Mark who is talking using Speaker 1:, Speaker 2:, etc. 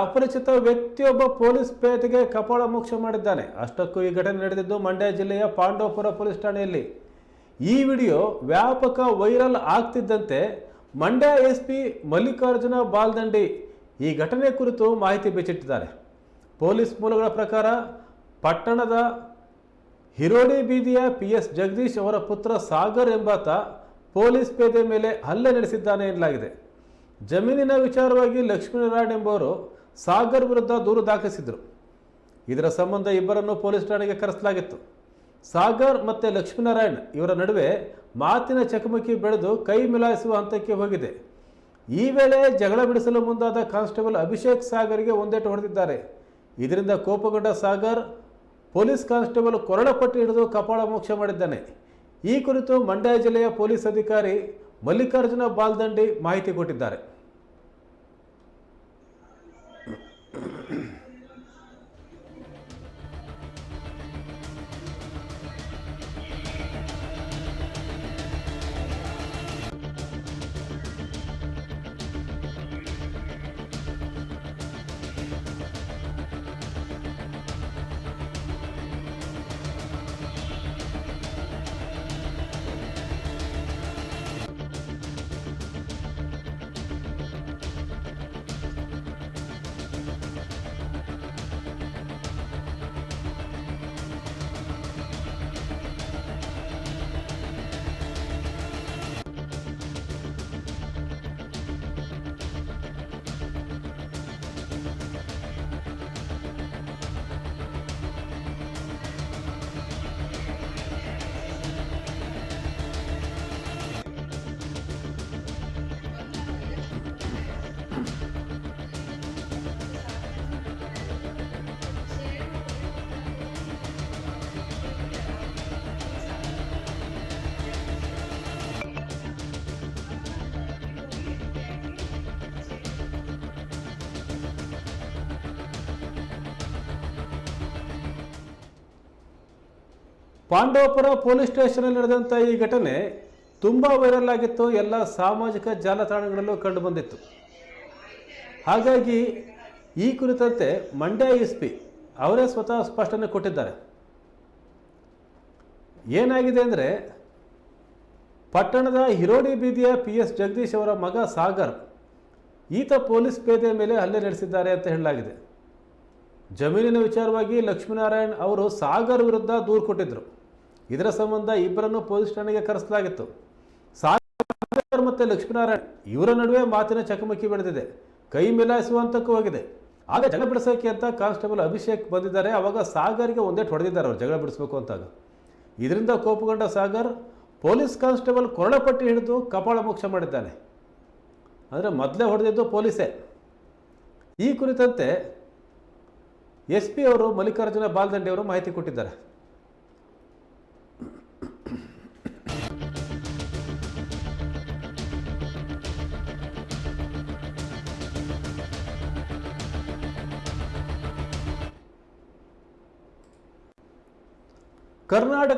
Speaker 1: ಅಪರಿಚಿತ ವ್ಯಕ್ತಿಯೊಬ್ಬ ಪೊಲೀಸ್ ಪೇದೆಗೆ ಕಪಾಳ ಮೋಕ್ಷ ಮಾಡಿದ್ದಾನೆ. ಅಷ್ಟಕ್ಕೂ ಈ ಘಟನೆ ನಡೆದಿದ್ದು ಮಂಡ್ಯ ಜಿಲ್ಲೆಯ ಪಾಂಡವಪುರ ಪೊಲೀಸ್ ಠಾಣೆಯಲ್ಲಿ. ಈ ವಿಡಿಯೋ ವ್ಯಾಪಕ ವೈರಲ್ ಆಗ್ತಿದ್ದಂತೆ ಮಂಡ್ಯ ಎಸ್ಪಿ ಮಲ್ಲಿಕಾರ್ಜುನ ಬಾಲ್ದಂಡಿ ಈ ಘಟನೆ ಕುರಿತು ಮಾಹಿತಿ ಬಿಚ್ಚಿಟ್ಟಿದ್ದಾರೆ. ಪೊಲೀಸ್ ಮೂಲಗಳ ಪ್ರಕಾರ ಪಟ್ಟಣದ ಹಿರೋಡಿ ಬೀದಿಯ PS ಜಗದೀಶ್ ಅವರ ಪುತ್ರ ಸಾಗರ್ ಎಂಬಾತ ಪೊಲೀಸ್ ಪೇದೆ ಮೇಲೆ ಹಲ್ಲೆ ನಡೆಸಿದ್ದಾನೆ ಎನ್ನಲಾಗಿದೆ. ಜಮೀನಿನ ವಿಚಾರವಾಗಿ ಲಕ್ಷ್ಮೀನಾರಾಯಣ್ ಎಂಬುವರು ಸಾಗರ್ ವಿರುದ್ಧ ದೂರು ದಾಖಲಿಸಿದರು. ಇದರ ಸಂಬಂಧ ಇಬ್ಬರನ್ನು ಪೊಲೀಸ್ ಠಾಣೆಗೆ ಕರೆಸಲಾಗಿತ್ತು. ಸಾಗರ್ ಮತ್ತು ಲಕ್ಷ್ಮೀನಾರಾಯಣ್ ಇವರ ನಡುವೆ ಮಾತಿನ ಚಕಮಕಿ ಬೆಳೆದು ಕೈ ಮಿಲಾಯಿಸುವ ಹಂತಕ್ಕೆ ಹೋಗಿದೆ. ಈ ವೇಳೆ ಜಗಳ ಬಿಡಿಸಲು ಮುಂದಾದ ಕಾನ್ಸ್ಟೇಬಲ್ ಅಭಿಷೇಕ್ ಸಾಗರ್ಗೆ ಒಂದೇಟು ಹೊಡೆದಿದ್ದಾರೆ. ಇದರಿಂದ ಕೋಪಗೊಂಡ ಸಾಗರ್ ಪೊಲೀಸ್ ಕಾನ್ಸ್ಟೇಬಲ್ ಕೊರಳಪಟ್ಟಿ ಹಿಡಿದು ಕಪಾಳ ಮೋಕ್ಷ ಮಾಡಿದ್ದಾನೆ. ಈ ಕುರಿತು ಮಂಡ್ಯ ಜಿಲ್ಲೆಯ ಪೊಲೀಸ್ ಅಧಿಕಾರಿ ಮಲ್ಲಿಕಾರ್ಜುನ ಬಾಲ್ದಂಡಿ ಮಾಹಿತಿ ಕೊಟ್ಟಿದ್ದಾರೆ. ಪಾಂಡವಪುರ ಪೊಲೀಸ್ ಸ್ಟೇಷನಲ್ಲಿ ನಡೆದಂಥ ಈ ಘಟನೆ ತುಂಬ ವೈರಲ್ ಆಗಿತ್ತು. ಎಲ್ಲ ಸಾಮಾಜಿಕ ಜಾಲತಾಣಗಳಲ್ಲೂ ಕಂಡುಬಂದಿತ್ತು. ಹಾಗಾಗಿ ಈ ಕುರಿತಂತೆ ಮಂಡ್ಯ SP ಅವರೇ ಸ್ವತಃ ಸ್ಪಷ್ಟನೆ ಕೊಟ್ಟಿದ್ದಾರೆ. ಏನಾಗಿದೆ ಅಂದರೆ, ಪಟ್ಟಣದ ಹಿರೋಡಿ ಬೀದಿಯ PS ಜಗದೀಶ್ ಅವರ ಮಗ ಸಾಗರ್ ಈತ ಪೊಲೀಸ್ ಪೇದೆ ಮೇಲೆ ಹಲ್ಲೆ ನಡೆಸಿದ್ದಾರೆ ಅಂತ ಹೇಳಲಾಗಿದೆ. ಜಮೀನಿನ ವಿಚಾರವಾಗಿ ಲಕ್ಷ್ಮೀನಾರಾಯಣ್ ಅವರು ಸಾಗರ್ ವಿರುದ್ಧ ದೂರು ಕೊಟ್ಟಿದ್ದರು. ಇದರ ಸಂಬಂಧ ಇಬ್ಬರನ್ನು ಪೊಲೀಸ್ ಠಾಣೆಗೆ ಕರೆಸಲಾಗಿತ್ತು. ಸಾಗರ್ ಮತ್ತು ಲಕ್ಷ್ಮೀನಾರಾಯಣ್ ಇವರ ನಡುವೆ ಮಾತಿನ ಚಕಮಕಿ ಬೆಳೆದಿದೆ. ಕೈ ಮಿಲಾಯಿಸುವಂತಕ್ಕೂ ಹೋಗಿದೆ. ಆಗ ಜಗಳ ಬಿಡಿಸೋಕೆ ಅಂತ ಕಾನ್ಸ್ಟೇಬಲ್ ಅಭಿಷೇಕ್ ಬಂದಿದ್ದಾರೆ. ಆವಾಗ ಸಾಗರ್ಗೆ ಒಂದೇಟು ಹೊಡೆದಿದ್ದಾರೆ ಅವರು ಜಗಳ ಬಿಡಿಸ್ಬೇಕು ಅಂತಾಗ. ಇದರಿಂದ ಕೋಪಗೊಂಡ ಸಾಗರ್ ಪೊಲೀಸ್ ಕಾನ್ಸ್ಟೇಬಲ್ ಕೊರಳಪಟ್ಟಿ ಹಿಡಿದು ಕಪಾಳ ಮೋಕ್ಷ ಮಾಡಿದ್ದಾನೆ. ಅಂದರೆ ಮೊದಲೇ ಹೊಡೆದಿದ್ದು ಪೊಲೀಸೇ. ಈ ಕುರಿತಂತೆ SP ಅವರು ಮಲ್ಲಿಕಾರ್ಜುನ ಬಾಲ್ದಂಡಿ ಅವರು ಮಾಹಿತಿ ಕೊಟ್ಟಿದ್ದಾರೆ. ಕರ್ನಾಟಕ